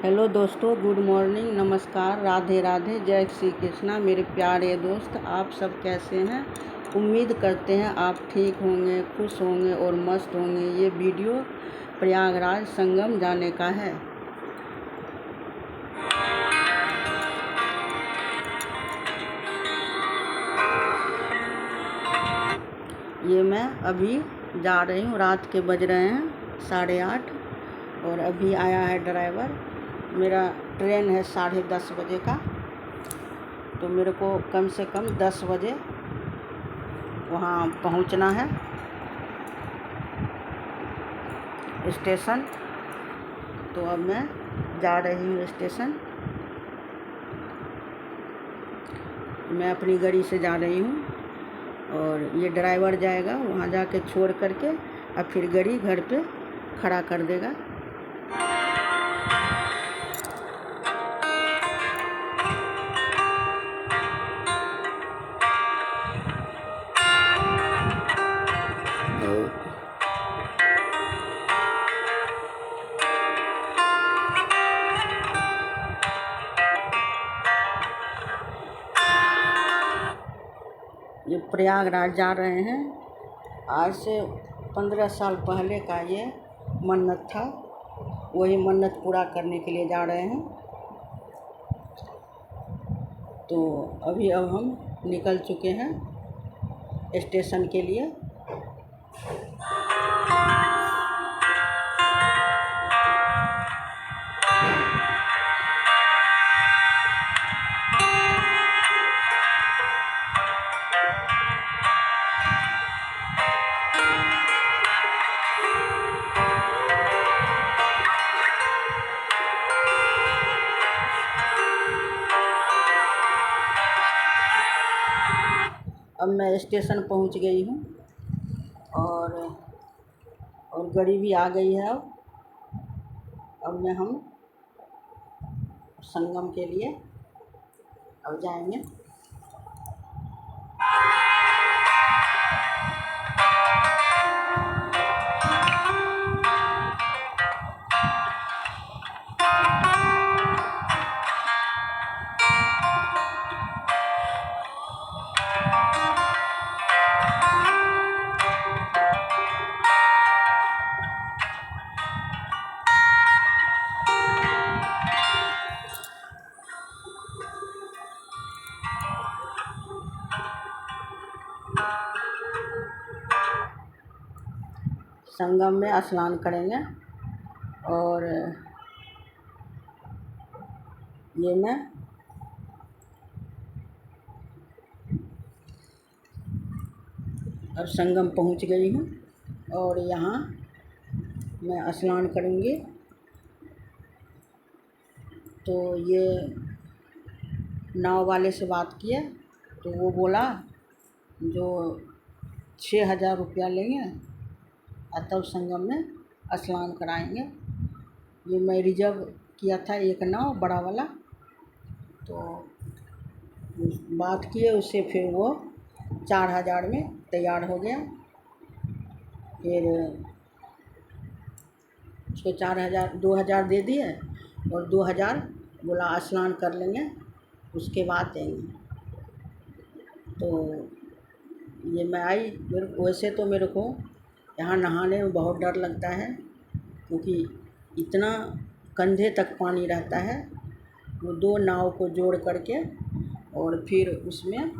Hello दोस्तों, good morning, नमस्कार, राधे राधे, जय श्री कृष्णा। मेरे प्यारे दोस्त, आप सब कैसे हैं? उम्मीद करते हैं आप ठीक होंगे, खुश होंगे और मस्त होंगे। ये वीडियो प्रयागराज संगम जाने का है। ये मैं अभी जा रही हूँ। रात के बज रहे हैं 8:30 और अभी आया है ड्राइवर। मेरा ट्रेन है 10:30 बजे का, तो मेरे को कम से कम 10 बजे वहाँ पहुँचना है स्टेशन। तो अब मैं जा रही हूँ स्टेशन। मैं अपनी गाड़ी से जा रही हूँ और ये ड्राइवर जाएगा वहाँ जाके छोड़ करके अब फिर गाड़ी घर पे खड़ा कर देगा। ये प्रयागराज जा रहे हैं। आज से 15 साल पहले का ये मन्नत था, वही मन्नत पूरा करने के लिए जा रहे हैं। तो अब हम निकल चुके हैं स्टेशन के लिए। अब मैं स्टेशन पहुंच गई हूं और गाड़ी भी आ गई है। अब हम संगम के लिए अब जाएंगे। संगम में स्नान करेंगे और ये मैं अब संगम पहुंच गई हूँ और यहाँ मैं स्नान करूँगी। तो ये नाव वाले से बात किए तो वो बोला जो 6,000 रुपया लेंगे और तब संगम में स्नान कराएंगे। ये मैं रिजर्व किया था एक नाव बड़ा वाला, तो बात किए उससे, फिर वो 4,000 में तैयार हो गया। फिर उसको 2,000 दे दिए और 2,000 बोला स्नान कर लेंगे उसके बाद देंगे। तो ये मैं आई। वैसे तो मेरे को यहाँ नहाने में बहुत डर लगता है, क्योंकि इतना कंधे तक पानी रहता है। वो 2 नाव को जोड़ करके और फिर उसमें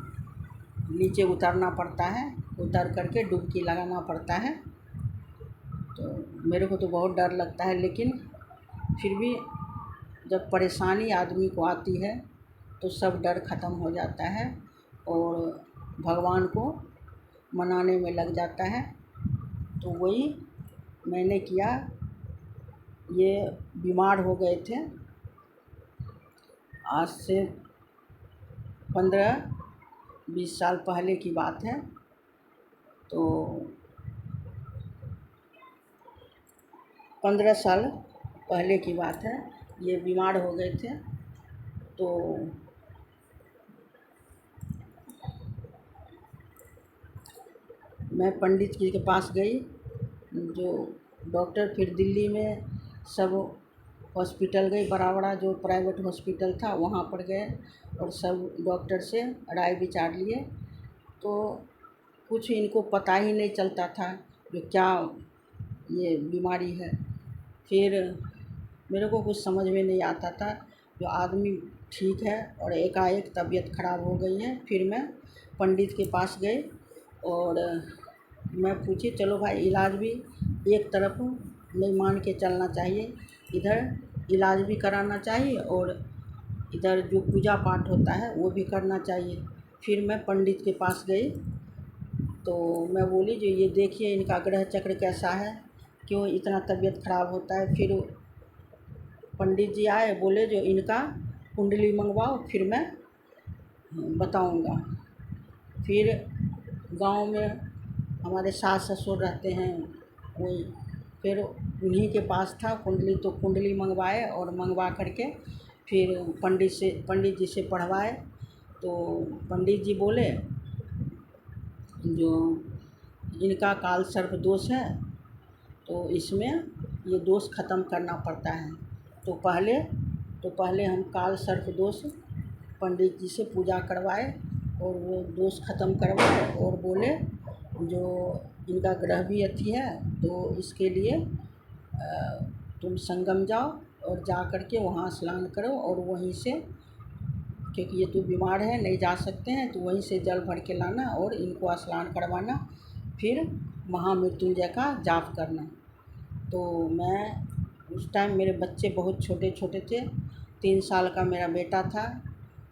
नीचे उतरना पड़ता है, उतर करके डुबकी लगाना पड़ता है। तो मेरे को तो बहुत डर लगता है, लेकिन फिर भी जब परेशानी आदमी को आती है तो सब डर ख़त्म हो जाता है और भगवान को मनाने में लग जाता है। तो वही मैंने किया। ये बीमार हो गए थे, आज से 15-20 साल पहले की बात है। तो 15 साल पहले की बात है, ये बीमार हो गए थे। तो मैं पंडित जी के पास गई, जो डॉक्टर, फिर दिल्ली में सब हॉस्पिटल गई, बड़ा बड़ा जो प्राइवेट हॉस्पिटल था वहाँ पर गए और सब डॉक्टर से राय विचार लिए, तो कुछ इनको पता ही नहीं चलता था कि क्या ये बीमारी है। फिर मेरे को कुछ समझ में नहीं आता था, जो आदमी ठीक है और एकाएक तबीयत ख़राब हो गई है। फिर मैं पंडित के पास गई और मैं पूछी, चलो भाई इलाज भी एक तरफ नहीं मान के चलना चाहिए, इधर इलाज भी कराना चाहिए और इधर जो पूजा पाठ होता है वो भी करना चाहिए। फिर मैं पंडित के पास गई तो मैं बोली, जो ये देखिए इनका ग्रह चक्र कैसा है, क्यों इतना तबीयत ख़राब होता है। फिर पंडित जी आए, बोले जो इनका कुंडली मंगवाओ फिर मैं बताऊंगा। फिर गांव में हमारे सास ससुर रहते हैं कोई, फिर उन्हीं के पास था कुंडली, तो कुंडली मंगवाए और मंगवा करके फिर पंडित जी से पढ़वाए। तो पंडित जी बोले जो इनका काल सर्प दोष है, तो इसमें ये दोष ख़त्म करना पड़ता है। तो पहले हम काल सर्प दोष पंडित जी से पूजा करवाए और वो दोष ख़त्म करवाए और बोले जो इनका ग्रह भी अच्छी है, तो इसके लिए तुम संगम जाओ और जा कर के वहाँ स्नान करो और वहीं से, क्योंकि ये तो बीमार है नहीं जा सकते हैं, तो वहीं से जल भर के लाना और इनको स्नान करवाना, फिर महामृत्युंजय का जाप करना। तो मैं उस टाइम मेरे बच्चे बहुत छोटे छोटे थे, 3 साल का मेरा बेटा था,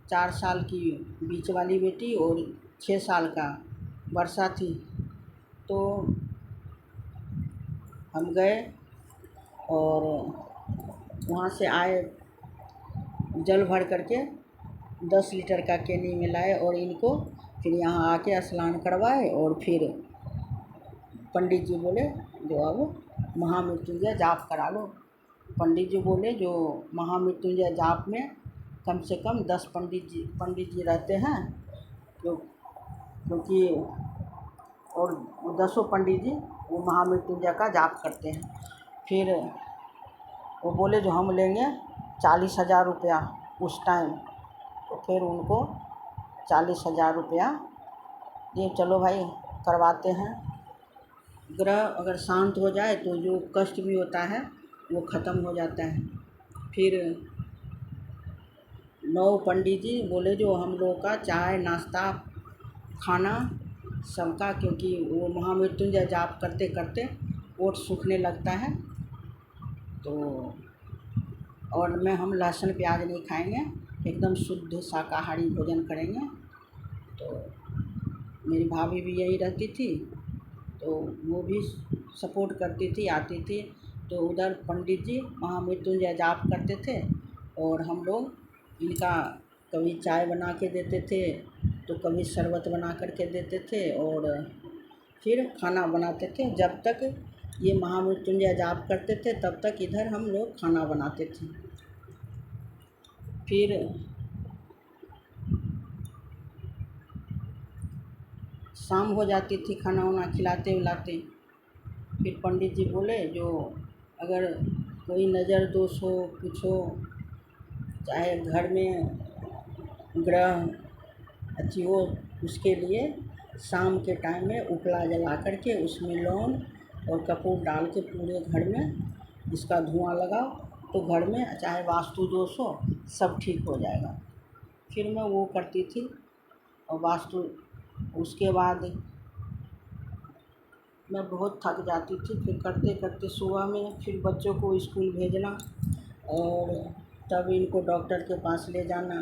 4 साल की बीच वाली बेटी और 6 साल का वर्षा थी। तो हम गए और वहाँ से आए, जल भर करके 10 लीटर का केनी में लाए और इनको फिर यहाँ आके स्नान करवाए और फिर पंडित जी बोले जो अब महामृत्युंजय जाप करा लो। पंडित जी बोले जो महामृत्युंजय जाप में कम से कम 10 पंडित जी रहते हैं, क्योंकि और 10 पंडित जी वो महामृत्युंजय का जाप करते हैं। फिर वो बोले जो हम लेंगे 40,000 रुपया उस टाइम। तो फिर उनको 40,000 रुपया दिए, चलो भाई करवाते हैं। ग्रह अगर शांत हो जाए तो जो कष्ट भी होता है वो ख़त्म हो जाता है। फिर 9 पंडित जी बोले जो हम लोग का चाय नाश्ता खाना सबका, क्योंकि वो महामृत्युंजय जाप करते करते ओठ सूखने लगता है, तो और हम लहसुन प्याज नहीं खाएंगे, एकदम शुद्ध शाकाहारी भोजन करेंगे। तो मेरी भाभी भी यही रहती थी, तो वो भी सपोर्ट करती थी, आती थी। तो उधर पंडित जी महामृत्युंजय जाप करते थे और हम लोग इनका कभी चाय बना के देते थे तो कभी शरबत बना करके देते थे और फिर खाना बनाते थे। जब तक ये महामृत्युंजय जाप करते थे तब तक इधर हम लोग खाना बनाते थे। फिर शाम हो जाती थी, खाना वाना खिलाते विलाते। फिर पंडित जी बोले जो अगर कोई नज़र दोष हो, कुछ हो, चाहे घर में ग्रह अच्छी हो, उसके लिए शाम के टाइम में उपला जला करके उसमें लौंग और कपूर डाल के पूरे घर में इसका धुआं लगाओ, तो घर में चाहे वास्तु दोष हो सब ठीक हो जाएगा। फिर मैं वो करती थी और वास्तु, उसके बाद मैं बहुत थक जाती थी। फिर करते करते सुबह में फिर बच्चों को स्कूल भेजना और तब इनको डॉक्टर के पास ले जाना,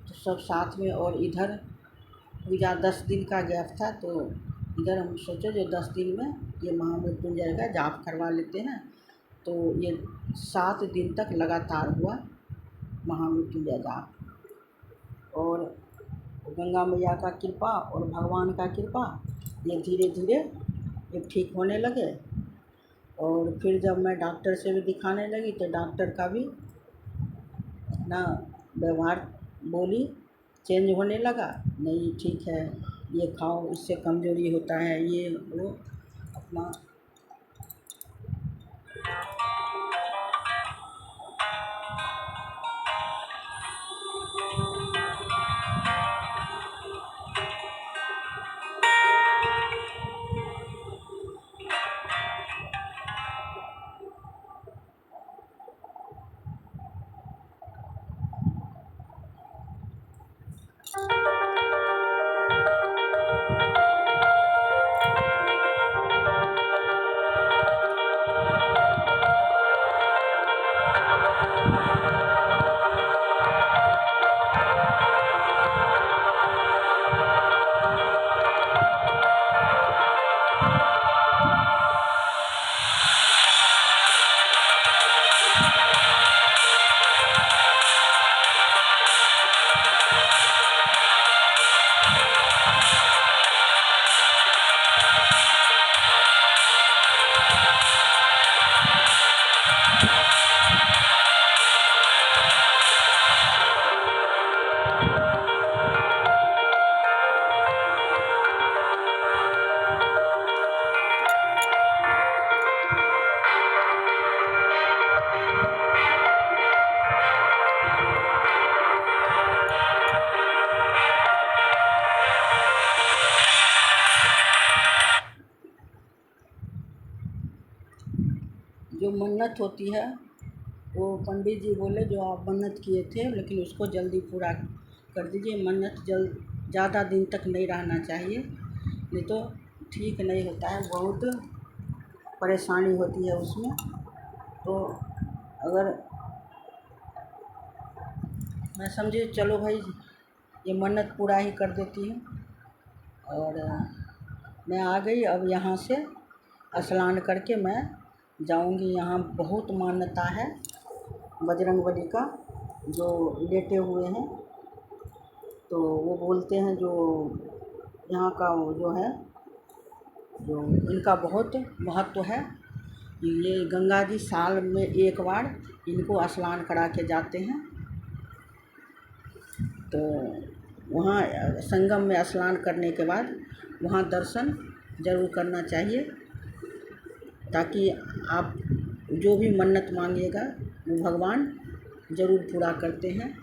तो सब साथ में। और इधर पूजा 10 दिन का गैप था, तो इधर हम सोचे जो 10 दिन में ये महामृत्युंजय का जाप करवा लेते हैं। तो ये 7 दिन तक लगातार हुआ महामृत्युंजय जाप, और गंगा मैया का कृपा और भगवान का कृपा, ये धीरे धीरे ये ठीक होने लगे। और फिर जब मैं डॉक्टर से भी दिखाने लगी तो डॉक्टर का भी ना व्यवहार बोली चेंज होने लगा, नहीं ठीक है, ये खाओ इससे कमज़ोरी होता है, ये वो अपना जो मन्नत होती है वो पंडित जी बोले जो आप मन्नत किए थे लेकिन उसको जल्दी पूरा कर दीजिए। मन्नत ज़्यादा दिन तक नहीं रहना चाहिए, नहीं तो ठीक नहीं होता है, बहुत परेशानी होती है उसमें। तो अगर मैं समझी चलो भाई ये मन्नत पूरा ही कर देती हूँ, और मैं आ गई। अब यहाँ से स्नान करके मैं जाऊँगी। यहाँ बहुत मान्यता है बजरंगबली का, जो लेटे हुए हैं। तो वो बोलते हैं जो यहाँ का वो जो है, जो इनका बहुत महत्व है। ये गंगा जी साल में एक बार इनको स्नान करा के जाते हैं। तो वहाँ संगम में स्नान करने के बाद वहाँ दर्शन ज़रूर करना चाहिए, ताकि आप जो भी मन्नत मांगिएगा वो भगवान ज़रूर पूरा करते हैं।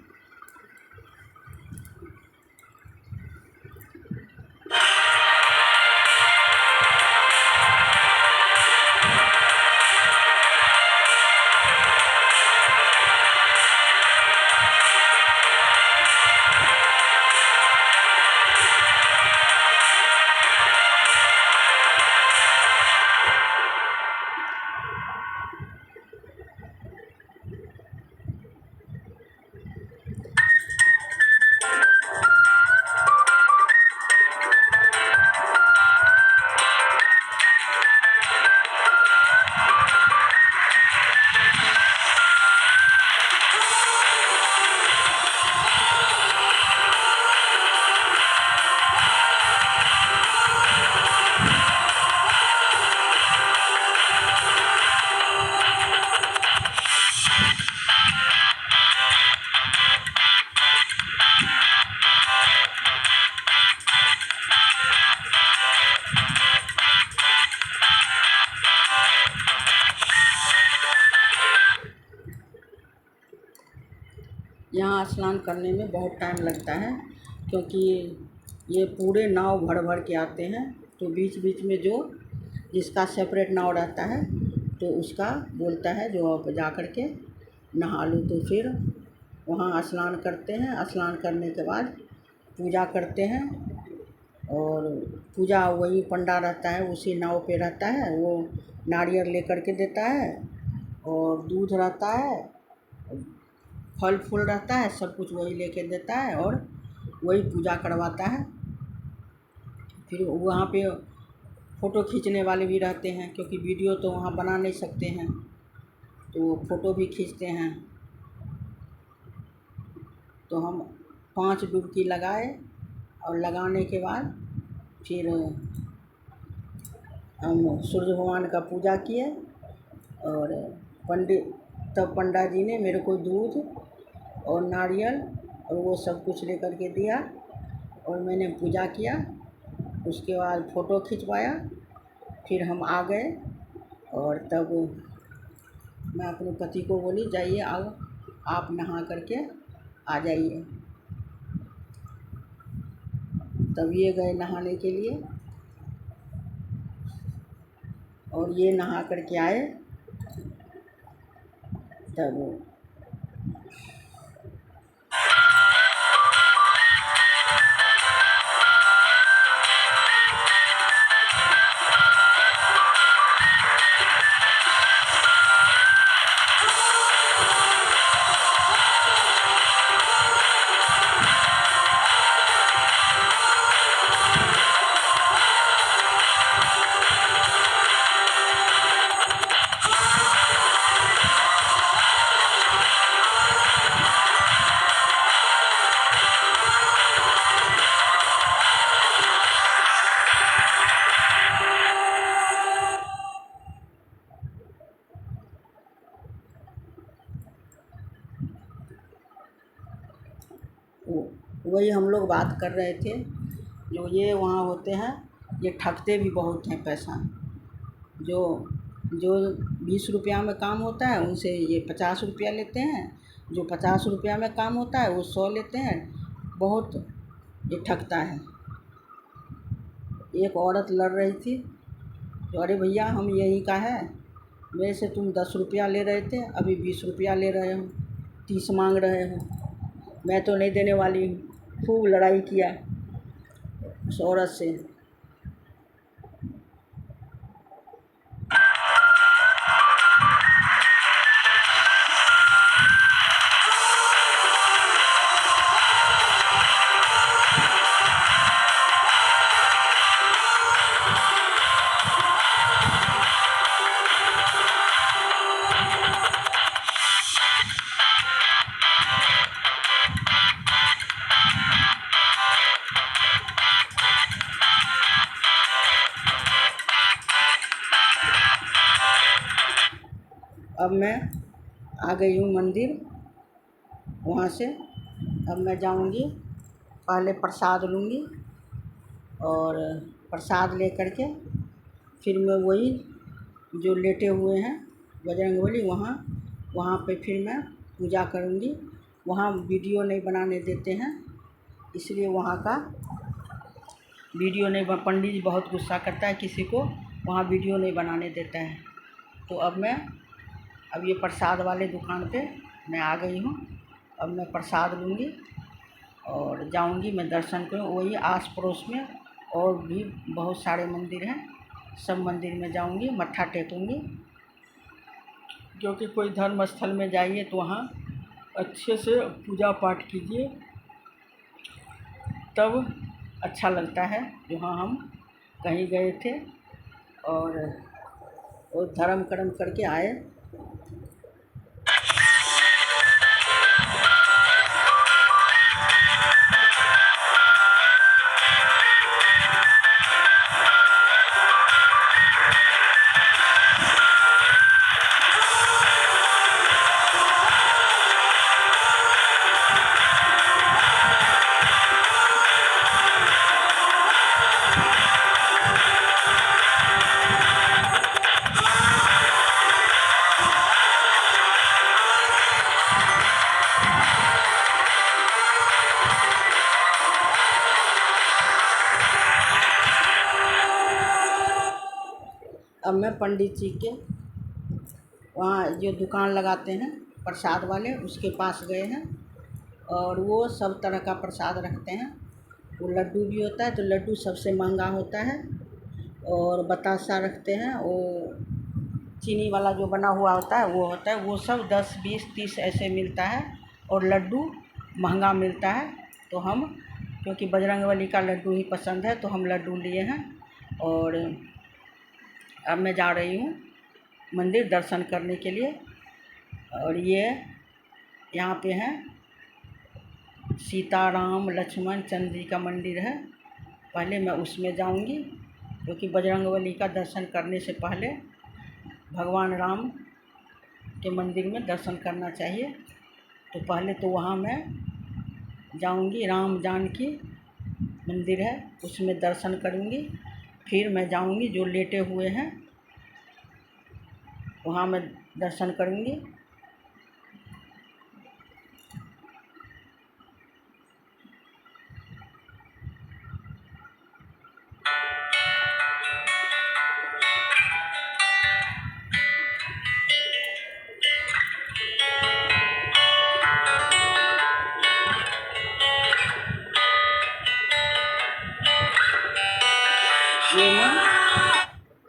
यहाँ स्नान करने में बहुत टाइम लगता है, क्योंकि ये पूरे नाव भर भर के आते हैं। तो बीच बीच में जो जिसका सेपरेट नाव रहता है तो उसका बोलता है जो आप जा कर के नहा लो। तो फिर वहाँ स्नान करते हैं। स्नान करने के बाद पूजा करते हैं, और पूजा वही पंडा रहता है उसी नाव पे रहता है। वो नारियल लेकर के देता है, और दूध रहता है, फल फूल रहता है, सब कुछ वही लेके देता है, और वही पूजा करवाता है। फिर वहाँ पे फ़ोटो खींचने वाले भी रहते हैं, क्योंकि वीडियो तो वहाँ बना नहीं सकते हैं, तो फ़ोटो भी खींचते हैं। तो हम 5 डुबकी लगाए, और लगाने के बाद फिर हम सूर्य भगवान का पूजा किए। और तब पंडा जी ने मेरे को दूध और नारियल और वो सब कुछ लेकर के दिया, और मैंने पूजा किया। उसके बाद फ़ोटो खिंचवाया। फिर हम आ गए, और तब मैं अपने पति को बोली जाइए अब आप नहा करके आ जाइए। तब ये गए नहाने के लिए, और ये नहा करके आए। तब वही हम लोग बात कर रहे थे, जो ये वहाँ होते हैं ये ठगते भी बहुत हैं पैसा। जो जो 20 रुपया में काम होता है उनसे ये 50 रुपया लेते हैं, जो 50 रुपया में काम होता है वो 100 लेते हैं। बहुत ये ठगता है। एक औरत लड़ रही थी, तो अरे भैया हम यहीं का है, मेरे से तुम 10 रुपया ले रहे थे, अभी 20 रुपया ले रहे हो, 30 मांग रहे हो। मैं तो नहीं देने वाली हूँ। खूब लड़ाई किया उस औरत से। अब मैं आ गई हूँ मंदिर, वहाँ से अब मैं जाऊँगी, पहले प्रसाद लूँगी और प्रसाद ले कर के फिर मैं वही जो लेटे हुए हैं बजरंगबली वहाँ पे फिर मैं पूजा करूँगी। वहाँ वीडियो नहीं बनाने देते हैं, इसलिए वहाँ का वीडियो नहीं, पंडित जी बहुत गुस्सा करता है किसी को वहाँ वीडियो नहीं बनाने देता है। तो अब ये प्रसाद वाले दुकान पे मैं आ गई हूँ। अब मैं प्रसाद लूँगी और जाऊँगी मैं दर्शन करूँ। वही आस पड़ोस में और भी बहुत सारे मंदिर हैं, सब मंदिर में जाऊँगी, मत्था टेकूँगी। क्योंकि कोई धर्म स्थल में जाइए तो वहाँ अच्छे से पूजा पाठ कीजिए, तब अच्छा लगता है। जहाँ हम कहीं गए थे और वो धर्म कर्म करके आए। अब मैं पंडित जी के वहाँ जो दुकान लगाते हैं प्रसाद वाले उसके पास गए हैं और वो सब तरह का प्रसाद रखते हैं। वो लड्डू भी होता है तो लड्डू सबसे महंगा होता है, और बतासा रखते हैं, वो चीनी वाला जो बना हुआ होता है वो होता है। वो सब 10 20 30 ऐसे मिलता है और लड्डू महंगा मिलता है। तो हम क्योंकि बजरंगबली का लड्डू ही पसंद है तो हम लड्डू लिए हैं। और अब मैं जा रही हूँ मंदिर दर्शन करने के लिए। और ये यहाँ पे है सीता राम लक्ष्मण चंद्र जी का मंदिर है। पहले मैं उसमें जाऊँगी क्योंकि बजरंगबली का दर्शन करने से पहले भगवान राम के मंदिर में दर्शन करना चाहिए। तो पहले तो वहाँ मैं जाऊँगी, राम जानकी मंदिर है उसमें दर्शन करूँगी। फिर मैं जाऊँगी जो लेटे हुए हैं वहाँ मैं दर्शन करूँगी। ये मैं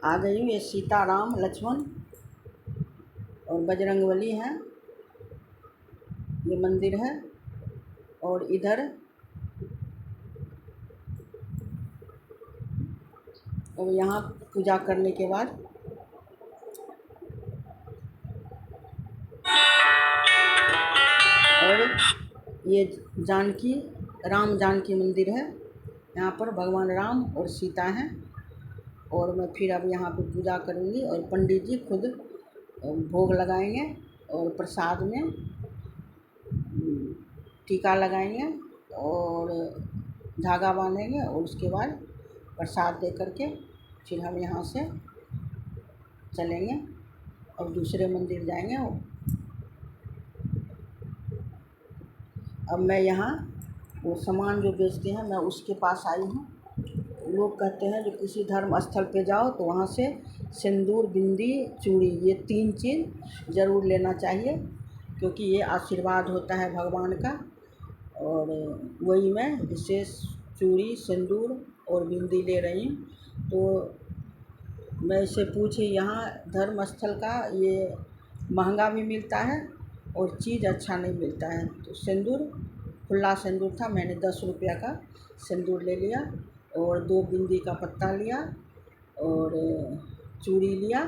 आ गई हूँ। ये सीता राम लक्ष्मण और बजरंगबली हैं, ये मंदिर है। और इधर और यहाँ पूजा करने के बाद और ये जानकी राम जानकी मंदिर है। यहाँ पर भगवान राम और सीता हैं। और मैं फिर अब यहाँ पे पूजा करूँगी और पंडित जी खुद भोग लगाएंगे और प्रसाद में टीका लगाएंगे और धागा बांधेंगे और उसके बाद प्रसाद दे करके फिर हम यहाँ से चलेंगे और दूसरे मंदिर जाएंगे। अब मैं यहाँ वो सामान जो बेचते हैं मैं उसके पास आई हूँ। लोग कहते हैं जो किसी धर्म स्थल पे जाओ तो वहाँ से सिंदूर, बिंदी, चूड़ी, ये 3 चीज़ ज़रूर लेना चाहिए, क्योंकि ये आशीर्वाद होता है भगवान का। और वही मैं विशेष चूड़ी, सिंदूर और बिंदी ले रही हूँ। तो मैं इससे पूछी, यहाँ धर्म स्थल का ये महंगा भी मिलता है और चीज़ अच्छा नहीं मिलता है। तो सिंदूर, खुला सिंदूर था, मैंने 10 रुपया का सिंदूर ले लिया और 2 बिंदी का पत्ता लिया और चूड़ी लिया।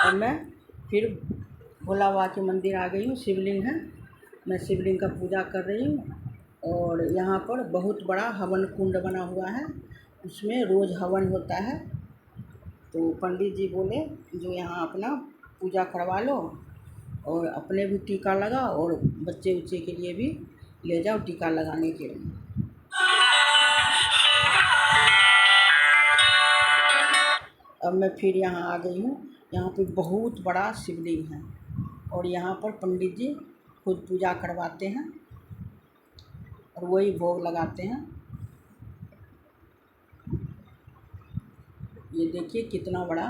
और मैं फिर भोला बाबा के मंदिर आ गई हूँ। शिवलिंग है, मैं शिवलिंग का पूजा कर रही हूँ। और यहाँ पर बहुत बड़ा हवन कुंड बना हुआ है, उसमें रोज़ हवन होता है। तो पंडित जी बोले जो यहाँ अपना पूजा करवा लो और अपने भी टीका लगा और बच्चे उच्चे के लिए भी ले जाओ टीका लगाने के लिए। अब मैं फिर यहाँ आ गई हूँ। यहाँ पे बहुत बड़ा शिवलिंग है और यहाँ पर पंडित जी खुद पूजा करवाते हैं और वही भोग लगाते हैं। ये देखिए कितना बड़ा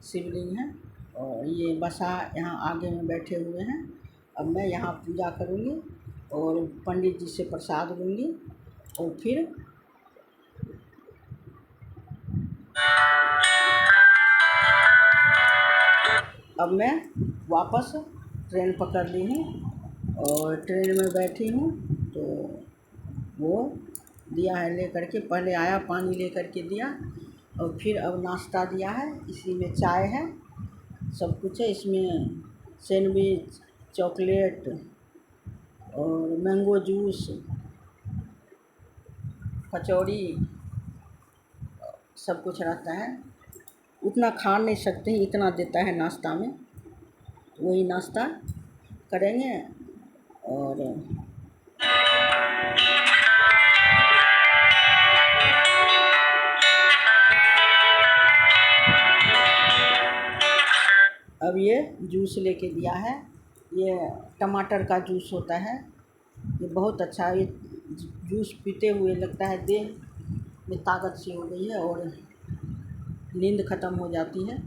शिवलिंग है और ये बसा यहाँ आगे में बैठे हुए हैं। अब मैं यहाँ पूजा करूँगी और पंडित जी से प्रसाद लूँगी और फिर अब मैं वापस ट्रेन पकड़ ली हूँ और ट्रेन में बैठी हूँ। तो वो दिया है लेकर के, पहले आया पानी लेकर के दिया और फिर अब नाश्ता दिया है। इसी में चाय है, सब कुछ है इसमें, सैंडविच, चॉकलेट और मैंगो जूस, कचौड़ी, सब कुछ रहता है। उतना खा नहीं सकते हैं, इतना देता है नाश्ता में। वही नाश्ता करेंगे और अब ये जूस लेके दिया है। ये टमाटर का जूस होता है, ये बहुत अच्छा। ये जूस पीते हुए लगता है देह में ताकत सी हो गई है और नींद ख़त्म हो जाती है।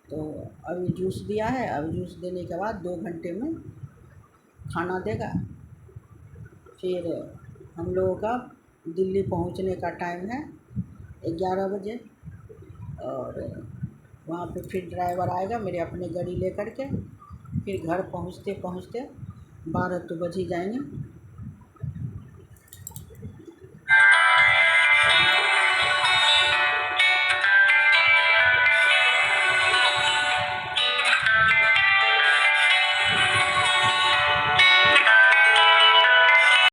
तो अभी जूस दिया है, अब जूस देने के बाद 2 घंटे में खाना देगा। फिर हम लोगों का दिल्ली पहुंचने का टाइम है 11 बजे और वहाँ पे फिर ड्राइवर आएगा मेरे अपने गाड़ी ले कर के। फिर घर पहुँचते पहुँचते 12 तो बज ही जाएंगे।